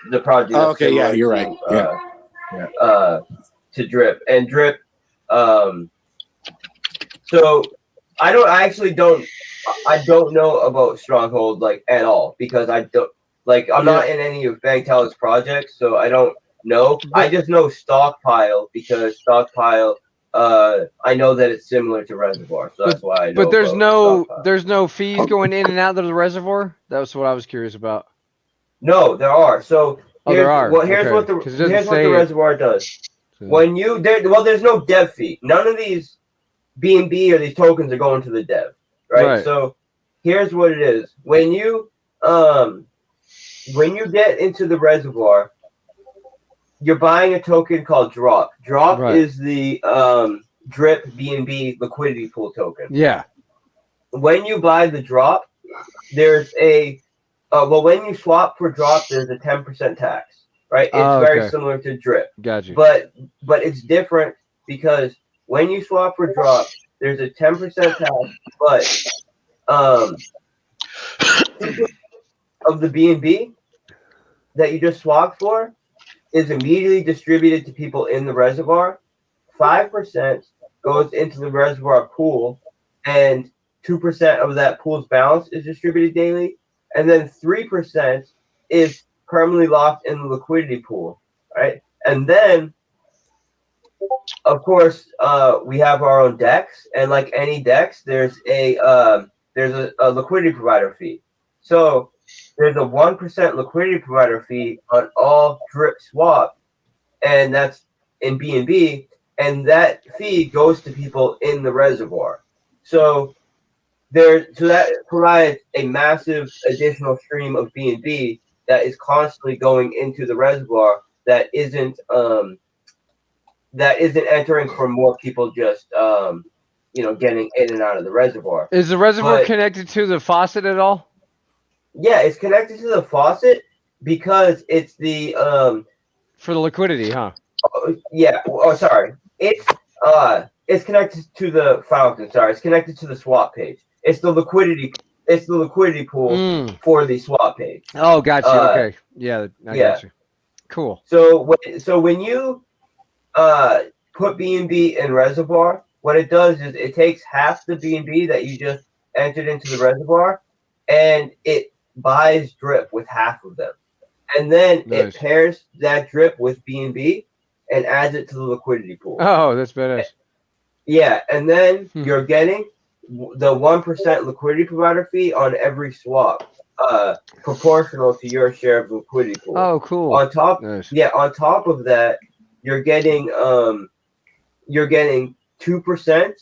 the project. Oh, okay. Yeah, you're right. To Drip and Drip. So I don't know about Stronghold like at all because I'm not in any of Bangtel's projects, so I don't know. I just know Stockpile because Stockpile I know that it's similar to Reservoir, so that's why I know. But there's no fees going in and out of the reservoir? That was what I was curious about. No, there are. So there are. Well, here's what the Reservoir does. When there's no dev fee. None of these BNB or these tokens are going to the dev, right? So here's what it is: when you get into the reservoir, you're buying a token called Drop. Drop is the Drip BNB liquidity pool token. Yeah. When you buy the Drop, there's when you swap for Drop, there's a 10% tax, right? It's very similar to Drip. Gotcha. But it's different because when you swap for Drop, there's a 10% tax, but of the BNB that you just swapped for is immediately distributed to people in the reservoir. 5% goes into the reservoir pool, and 2% of that pool's balance is distributed daily, and then 3% is permanently locked in the liquidity pool, right? And then of course, we have our own DEX, and like any DEX, there's a liquidity provider fee. So there's a 1% liquidity provider fee on all Drip swap, and that's in BNB, and that fee goes to people in the reservoir. So that provides a massive additional stream of BNB that is constantly going into the reservoir that isn't entering for more people just getting in and out of the reservoir. Is the reservoir connected to the faucet at all? Yeah, it's connected to the faucet because it's the for the liquidity, huh? Yeah. Oh, sorry. It's connected to the fountain. Sorry, it's connected to the swap page. It's the liquidity it's the liquidity pool for the swap page. Oh, got you. Okay. Yeah, I got you. Cool. So when you put BNB in reservoir, what it does is it takes half the BNB that you just entered into the reservoir, and it buys drip with half of them, and then it pairs that drip with BNB and adds it to the liquidity pool. Oh, that's badass. Yeah, and then you're getting the 1% liquidity provider fee on every swap, proportional to your share of the liquidity pool. Oh, cool. On top, on top of that, you're getting 2%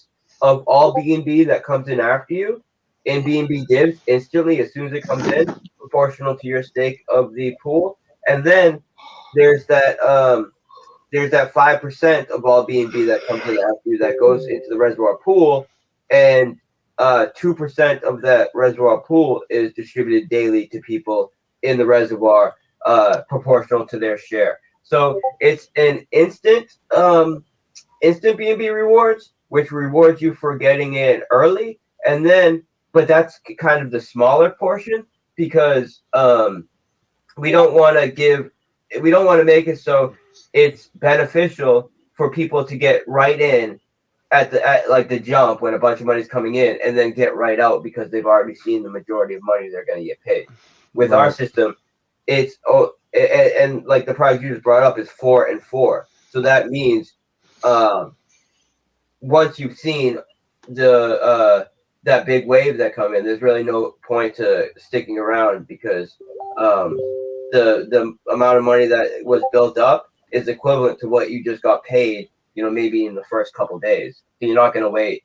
of all BNB that comes in after you in BNB divs instantly as soon as it comes in, proportional to your stake of the pool. And then there's that 5% of all BNB that comes in after you that goes into the reservoir pool, and 2% of that reservoir pool is distributed daily to people in the reservoir, proportional to their share. So it's an instant BNB rewards, which rewards you for getting in early, and then, but that's kind of the smaller portion because we don't want to make it so it's beneficial for people to get right in at like the jump when a bunch of money's coming in, and then get right out because they've already seen the majority of money they're going to get paid. With our system, it's and like the price you just brought up is 4 and 4. So that means once you've seen the that big wave that come in, there's really no point to sticking around because the amount of money that was built up is equivalent to what you just got paid, maybe in the first couple days. So you're not going to wait,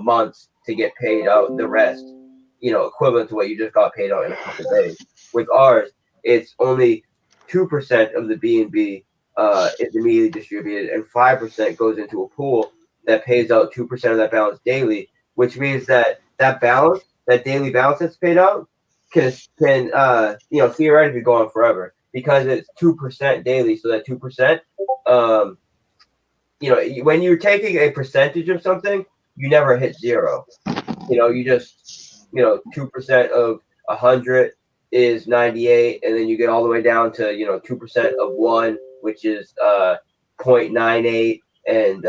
months to get paid out the rest, equivalent to what you just got paid out in a couple days. With ours, it's only 2% of the BNB is immediately distributed, and 5% goes into a pool that pays out 2% of that balance daily, which means that balance, that daily balance that's paid out, can theoretically go on forever because it's 2% daily. So that 2%, when you're taking a percentage of something, you never hit zero. You just 2% of 100 is 98, and then you get all the way down to 2% of 1, which is 0.98, and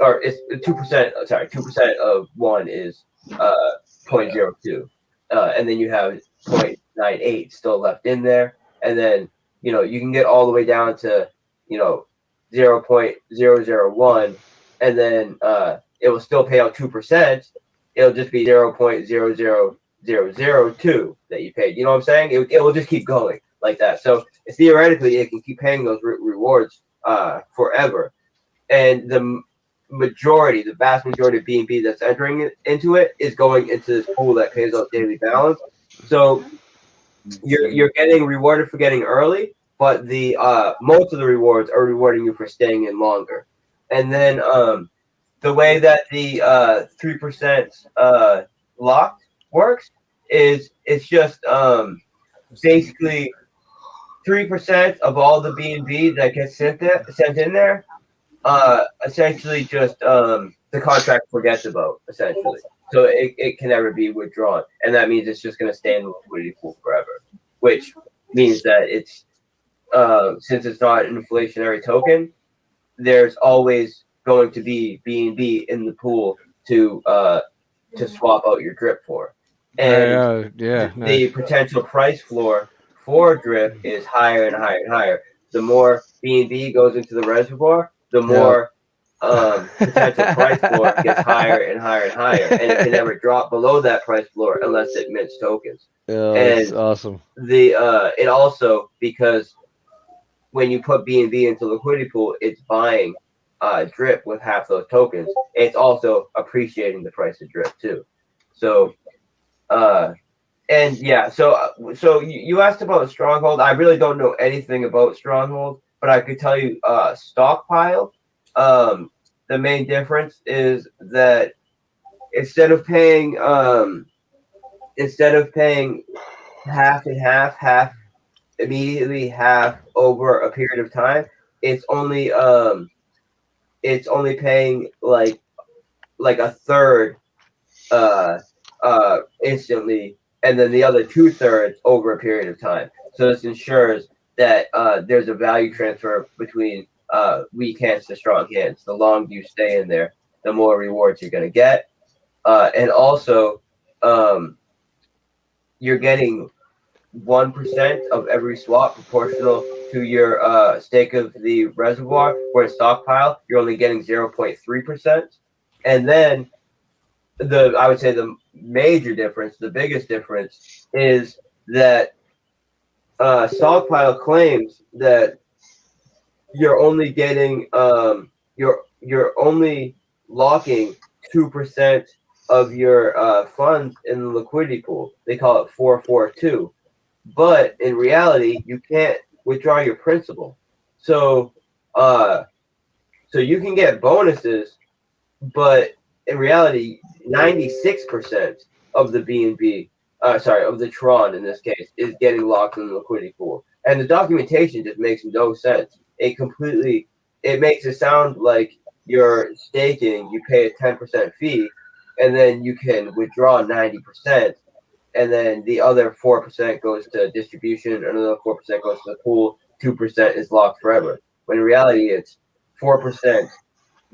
or it's 2%. Sorry, 2% of 1 is 0.02, and then you have 0.98 still left in there, and then you can get all the way down to 0.001, and then it will still pay out 2%. It'll just be 0.00002 that you paid. You know what I'm saying? It will just keep going like that. So theoretically, it can keep paying those rewards forever. And the vast majority of BNB that's entering into it is going into this pool that pays out daily balance. So you're getting rewarded for getting early, but the most of the rewards are rewarding you for staying in longer. And then the way that the 3% lock works is it's just basically 3% of all the BNB that gets sent in there. Essentially just the contract forgets about, essentially. So it can never be withdrawn. And that means it's just going to stay in the liquidity pool forever, which means that it's, since it's not an inflationary token, there's always going to be BNB in the pool to swap out your drip for. And the potential price floor for drip is higher and higher and higher. The more BNB goes into the reservoir, the more potential price floor gets higher and higher and higher, and it can never drop below that price floor unless it mints tokens. That's awesome. It also, because when you put BNB into liquidity pool, it's buying drip with half those tokens. It's also appreciating the price of drip too. So and yeah, so you asked about Stronghold. I really don't know anything about Stronghold, but I could tell you Stockpile. The main difference is that instead of paying half and half immediately, half over a period of time, it's only paying like a third instantly, and then the other 2/3 over a period of time. So this ensures that there's a value transfer between weak hands to strong hands. The longer you stay in there, the more rewards you're going to get. And also, you're getting 1% of every swap proportional to your stake of the reservoir. Where stockpile, you're only getting 0.3%. And then I would say the major difference, the biggest difference, is that stockpile claims that you're only getting you're only locking 2% of your funds in the liquidity pool. They call it 442, but in reality, you can't withdraw your principal. So you can get bonuses, but in reality, 96% of the BNB, of the Tron in this case, is getting locked in the liquidity pool. And the documentation just makes no sense. It makes it sound like you're staking, you pay a 10% fee, and then you can withdraw 90%, and then the other 4% goes to distribution, another 4% goes to the pool, 2% is locked forever. When in reality, it's 4%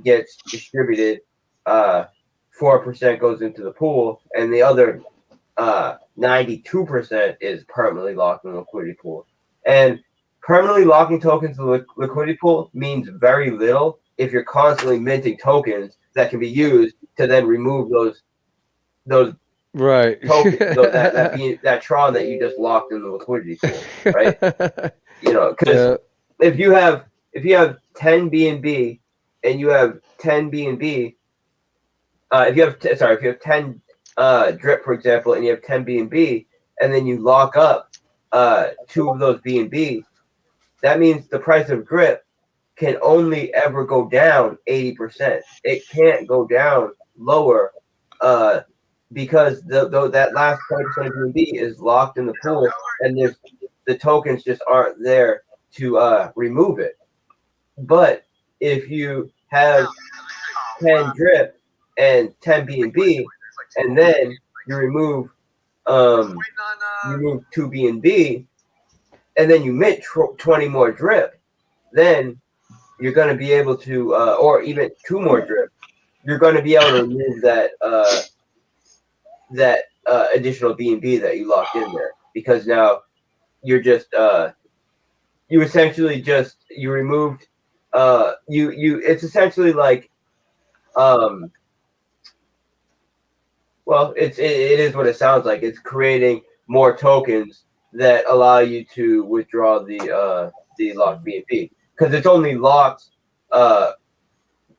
gets distributed, 4% goes into the pool, and the other 92% is permanently locked in the liquidity pool. And permanently locking tokens in the liquidity pool means very little if you're constantly minting tokens that can be used to then remove those right tokens, that Tron that you just locked in the liquidity pool, right? Because if you have 10 BNB and you have 10 BNB, if you have 10 drip, for example, and you have 10 BNB, and then you lock up 2 of those BNB, that means the price of drip can only ever go down 80%. It can't go down lower because that last 20% of BNB is locked in the pool, and the tokens just aren't there to remove it. But if you have 10 drip and 10 BNB, and then you remove 2 BNB, and then you mint 20 more drip, then you're going to be able to, or even 2 more drip, you're going to be able to remove that additional BNB that you locked in there, because now you're just you essentially just removed it's essentially like well, it is what it sounds like. It's creating more tokens that allow you to withdraw the locked BNB, because it's only locked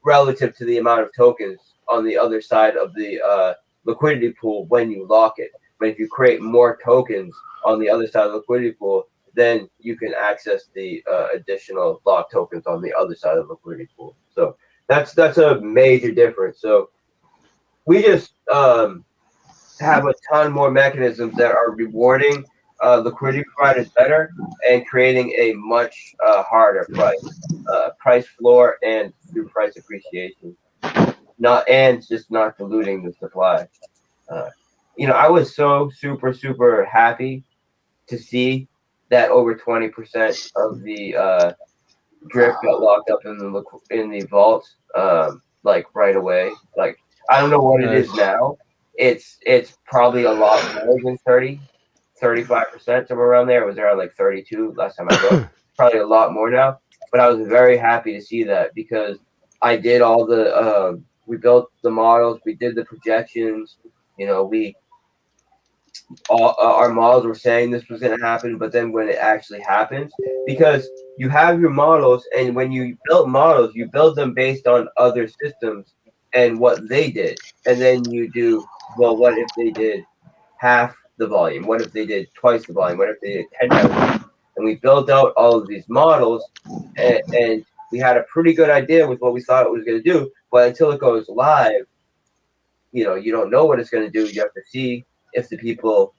relative to the amount of tokens on the other side of the liquidity pool when you lock it. But if you create more tokens on the other side of the liquidity pool, then you can access the additional locked tokens on the other side of the liquidity pool. So that's a major difference. So we just have a ton more mechanisms that are rewarding liquidity providers better and creating a much harder price floor and through price appreciation, not diluting the supply. I was so super happy to see that over 20% of the drip got locked up in the vault, like right away. Like, I don't know what it is now. It's probably a lot more than 35%, somewhere around there. It was around like 32 last time I looked. Probably a lot more now. But I was very happy to see that, because I did all the we built the models, we did the projections. Our models were saying this was going to happen, but then when it actually happens, because you have your models, and when you build models, you build them based on other systems and what they did, and then you do, well, what if they did half the volume? What if they did twice the volume? What if they did 10 times the volume? And we built out all of these models, and we had a pretty good idea with what we thought it was going to do, but until it goes live, you don't know what it's going to do. You have to see if the people,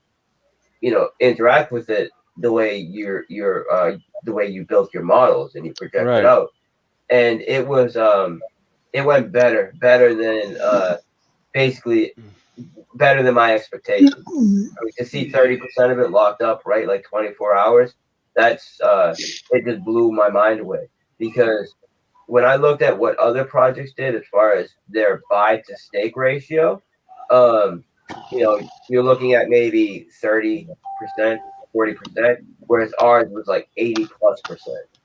interact with it the way the way you built your models and you project it out. And it was it went better than basically better than my expectations. I mean, to see 30% of it locked up, right, like 24 hours, that's it just blew my mind away. Because when I looked at what other projects did as far as their buy to stake ratio, you're looking at maybe 30%, 40%, whereas ours was like 80+%,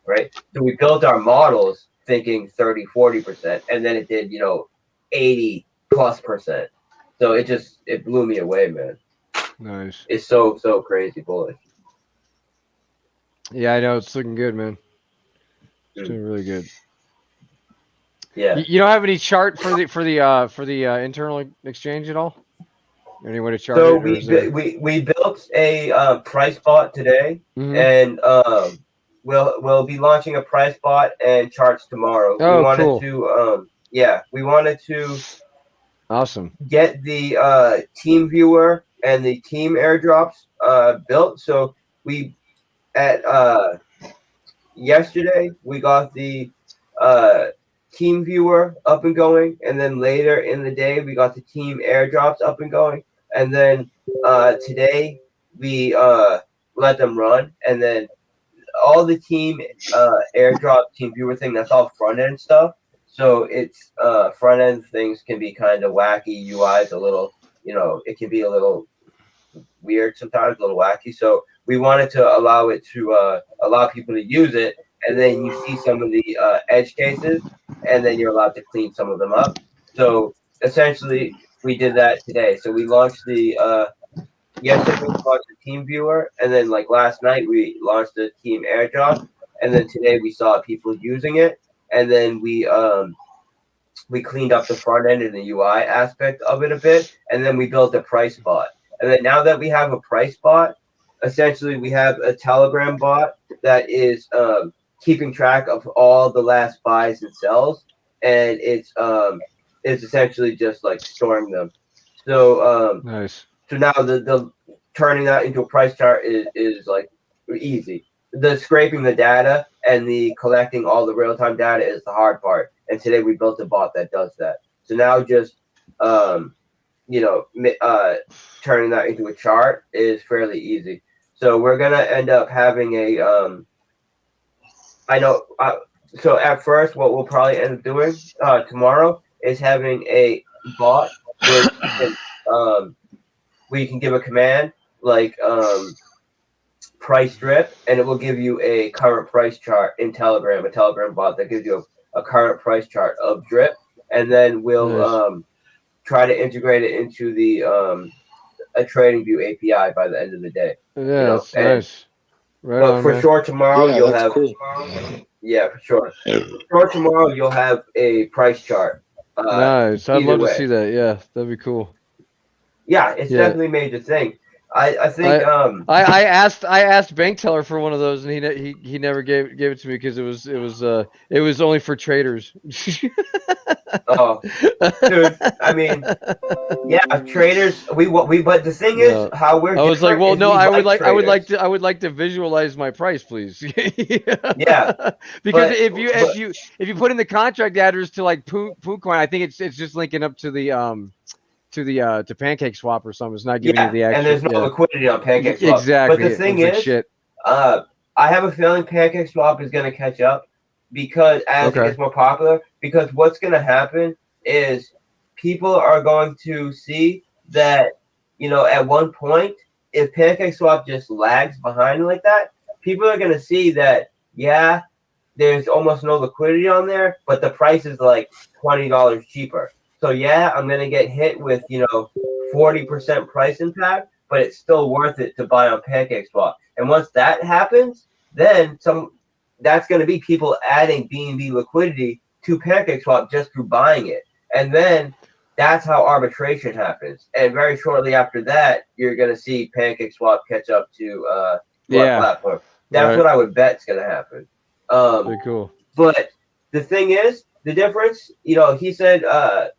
right? So we built our models thinking 30, 40%, and then it did, 80+%. So it blew me away, man. Nice. It's so crazy bullish. Yeah, I know it's looking good, man. It's doing really good. Yeah. You don't have any chart for the internal exchange at all? Any way to chart So it? we built a price bot today, and we'll be launching a price bot and charts tomorrow. Oh, we wanted cool. to awesome get the team viewer and the team airdrops built. So we yesterday we got the team viewer up and going, and then later in the day we got the team airdrops up and going, and then today we let them run, and then all the team airdrop team viewer thing, that's all front end stuff. So it's front end things can be kind of wacky. UI's a little, it can be a little weird sometimes, a little wacky. So we wanted to allow it to allow people to use it, and then you see some of the edge cases, and then you're allowed to clean some of them up. So essentially, we did that today. So we launched the yesterday we launched the team viewer, and then like last night we launched the team airdrop, and then today we saw people using it, and then we cleaned up the front end and the UI aspect of it a bit, and then we built a price bot. And then now that we have a price bot, essentially we have a Telegram bot that is keeping track of all the last buys and sells, and it's essentially just like storing them. So nice. So now the turning that into a price chart is like easy. The scraping the data and the collecting all the real time data is the hard part. And today we built a bot that does that. So now just turning that into a chart is fairly easy. So we're gonna end up having a so at first what we'll probably end up doing tomorrow is having a bot where you can give a command like price drip, and it will give you a current price chart in Telegram, a Telegram bot that gives you a current price chart of drip, and then we'll try to integrate it into the a trading view API by the end of the day. Yeah, that's nice. Right but on, for man. sure tomorrow you'll have cool. Yeah, for sure. For sure tomorrow you'll have a price chart. Nice. I'd love way. to see that. Yeah, that'd be cool. Yeah, it's definitely a major thing. I think I asked Bank Teller for one of those, and he never gave it to me because it was only for traders. Oh, dude, I mean, yeah, traders. But the thing is, how we're. I was like, well, no, I would like to visualize my price, please. Yeah, because if you put in the contract address to like PooCoin, I think it's just linking up to the to Pancake Swap or something. It's not giving you the actual. And there's no liquidity on Pancake Swap. Exactly. But the thing is, I have a feeling Pancake Swap is going to catch up because as it gets more popular. Because what's going to happen is people are going to see that at one point, if Pancake Swap just lags behind like that, people are going to see that there's almost no liquidity on there, but the price is like $20 cheaper. So I'm gonna get hit with 40% price impact, but it's still worth it to buy on PancakeSwap. And once that happens, then that's gonna be people adding BNB liquidity to PancakeSwap just through buying it, and then that's how arbitration happens. And very shortly after that, you're gonna see PancakeSwap catch up to our platform. That's what I would bet is gonna happen. Very cool. But the thing is. The difference, he said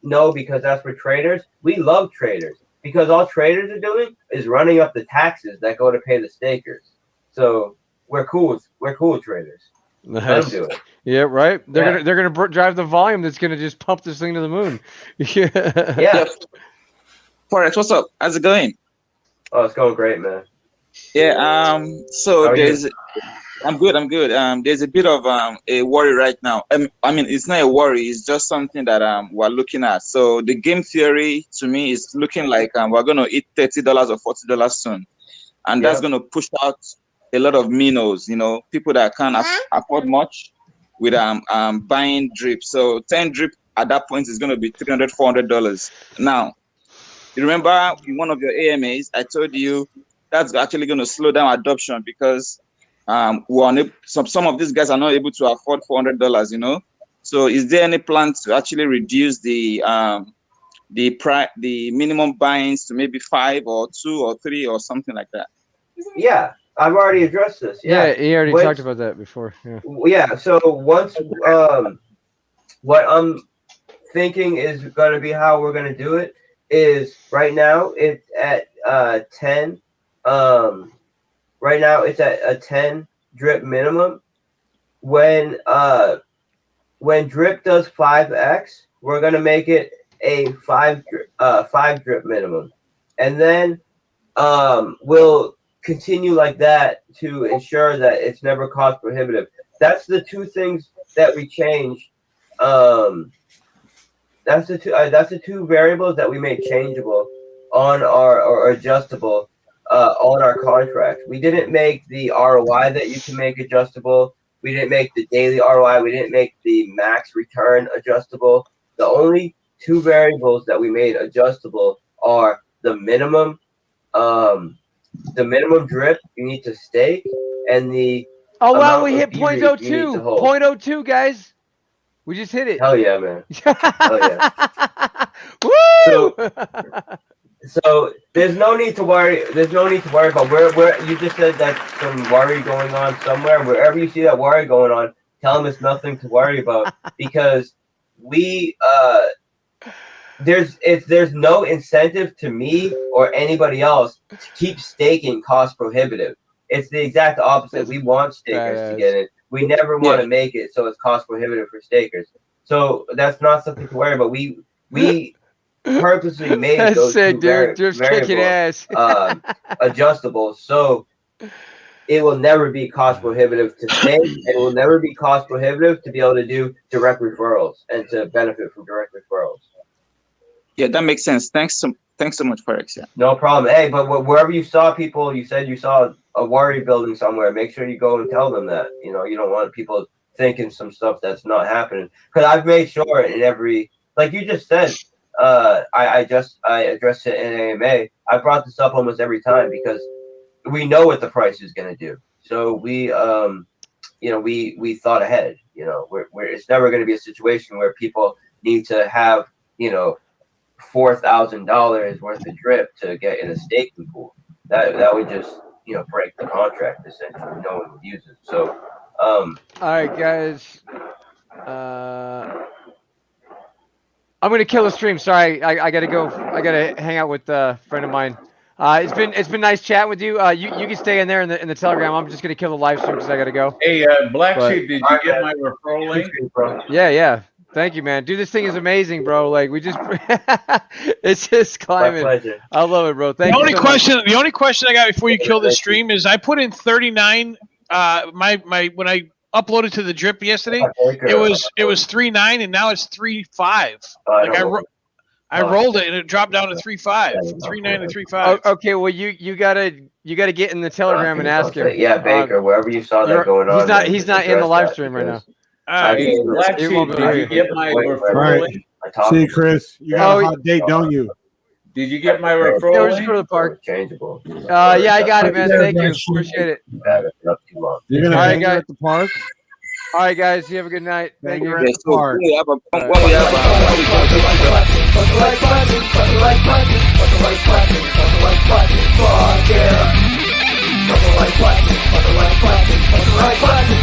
no because that's for traders. We love traders because all traders are doing is running up the taxes that go to pay the stakers. So we're cool with traders. Nice. Let them do it. Yeah, right. They're gonna drive the volume that's gonna just pump this thing to the moon. Yeah. Forex, what's up? How's it going? Oh, it's going great, man. Yeah. So How are there's. you? I'm good. I'm good. There's a bit of a worry right now. I mean, it's not a worry. It's just something that we're looking at. So the game theory to me is looking like we're gonna hit $30 or $40 soon, and that's gonna push out a lot of minnows. You know, people that can't afford much with buying drip. So 10 drip at that point is gonna be $300, $400. Now, you remember in one of your AMAs, I told you that's actually gonna slow down adoption because some of these guys are not able to afford $400, you know. So is there any plan to actually reduce the minimum buy-ins to maybe 5 or 2 or 3 or something like that? Yeah, I've already addressed this. Yeah, he already talked about that before. Yeah. Yeah. So once what I'm thinking is going to be how we're going to do it is right now it's at 10. Right now it's at a 10 drip minimum. When drip does 5x, we're gonna make it a 5 drip minimum, and then we'll continue like that to ensure that it's never cost prohibitive. That's the two things that we change. That's the two variables that we made changeable on our or adjustable. On our contract, we didn't make the ROI that you can make adjustable. We didn't make the daily ROI. We didn't make the max return adjustable. The only two variables that we made adjustable are the minimum drip you need to stake and the. Oh wow, we hit 0.02. 0.02, guys. We just hit it. Hell yeah, man. Hell yeah. Woo! So there's no need to worry. There's no need to worry about where you just said that some worry going on somewhere. Wherever you see that worry going on, tell them it's nothing to worry about because we there's no incentive to me or anybody else to keep staking cost prohibitive. It's the exact opposite. We want stakers to get in. We never want to make it so it's cost prohibitive for stakers. So that's not something to worry about. We purposely made those two variables adjustable, so it will never be cost prohibitive to stake. It will never be cost prohibitive to be able to do direct referrals and to benefit from direct referrals. Yeah, that makes sense. Thanks so much, Forex. Yeah. No problem. Hey, but wherever you saw people, you said you saw a worry building somewhere. Make sure you go and tell them that. You know, you don't want people thinking some stuff that's not happening. Because I've made sure in every, like you just said. I addressed it in AMA. I brought this up almost every time because we know what the price is going to do. So we thought ahead. You know, it's never going to be a situation where people need to have $4,000 worth of drip to get in a staking pool. That would just break the contract essentially. No one would use it. So all right, guys. I'm gonna kill the stream. Sorry, I gotta go. I gotta hang out with a friend of mine. It's been nice chatting with you. You can stay in there in the Telegram. I'm just gonna kill the live stream because I gotta go. Hey, BlackSheep, did you get my referral link? Yeah. Thank you, man. Dude, this thing is amazing, bro. Like we just, it's just climbing. I love it, bro. Thank you. The only question I got before you kill the stream is I put in 39. When I uploaded to the drip yesterday, it was 3.9 and now it's 3.5. Like I rolled it and it dropped down to 3.5, from 3.9 to 3.5. Okay, well you gotta get in the Telegram and ask him. Yeah, Baker, wherever you saw that going on. He's not in the live stream right now. BlackSheep, did you get my referral link? See, Chris, you got a hot date, don't you? Did you get my referral link? Go to the park. Changeable. Yeah, I got it, man. Thank you. Appreciate it. You're gonna hang out at the park. All right, guys. You have a good night. Thank you. Like button.